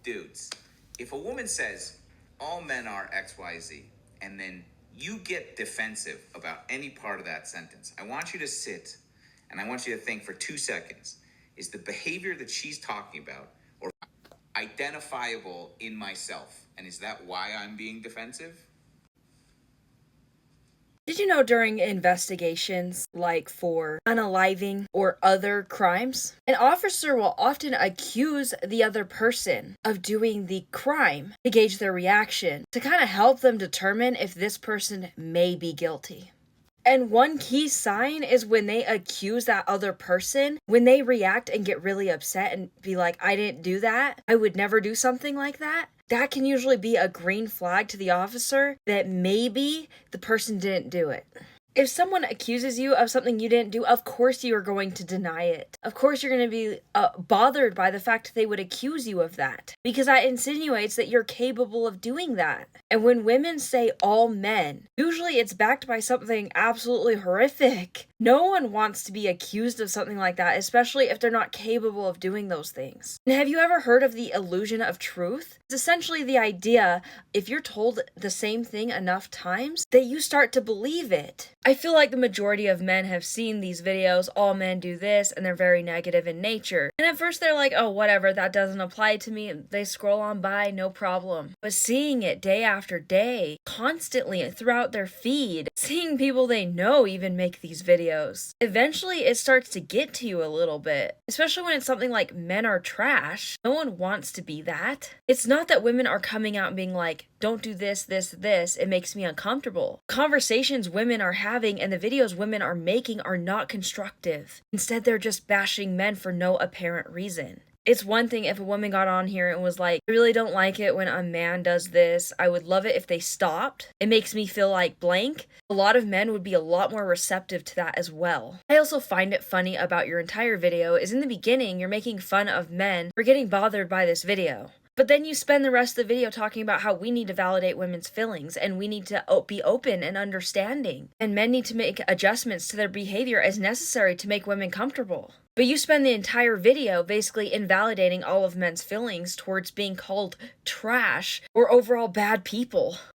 Dudes, if a woman says all men are XYZ, and then you get defensive about any part of that sentence, I want you to sit and I want you to think for 2 seconds. Is the behavior that she's talking about or identifiable in myself? And is that why I'm being defensive? Did you know during investigations, like for unaliving or other crimes, an officer will often accuse the other person of doing the crime to gauge their reaction, to kind of help them determine if this person may be guilty? And one key sign is when they accuse that other person, when they react and get really upset and be like, I didn't do that, I would never do something like that. That can usually be a green flag to the officer that maybe the person didn't do it. If someone accuses you of something you didn't do, of course you are going to deny it. Of course you're going to be bothered by the fact that they would accuse you of that, because that insinuates that you're capable of doing that. And when women say all men, usually it's backed by something absolutely horrific. No one wants to be accused of something like that, especially if they're not capable of doing those things. And have you ever heard of the illusion of truth? It's essentially the idea, if you're told the same thing enough times, that you start to believe it. I feel like the majority of men have seen these videos, all men do this, and they're very negative in nature. And at first they're like, oh, whatever, that doesn't apply to me. They scroll on by, no problem. But seeing it day after day, constantly throughout their feed, seeing people they know even make these videos, eventually it starts to get to you a little bit. Especially when it's something like men are trash. No one wants to be that. It's not that women are coming out and being like, don't do this, it makes me uncomfortable. Conversations women are having and the videos women are making are not constructive. Instead, they're just bashing men for no apparent reason. It's one thing if a woman got on here and was like, I really don't like it when a man does this. I would love it if they stopped. It makes me feel like blank. A lot of men would be a lot more receptive to that as well. I also find it funny about your entire video is in the beginning, you're making fun of men for getting bothered by this video. But then you spend the rest of the video talking about how we need to validate women's feelings and we need to be open and understanding. And men need to make adjustments to their behavior as necessary to make women comfortable. But you spend the entire video basically invalidating all of men's feelings towards being called trash or overall bad people.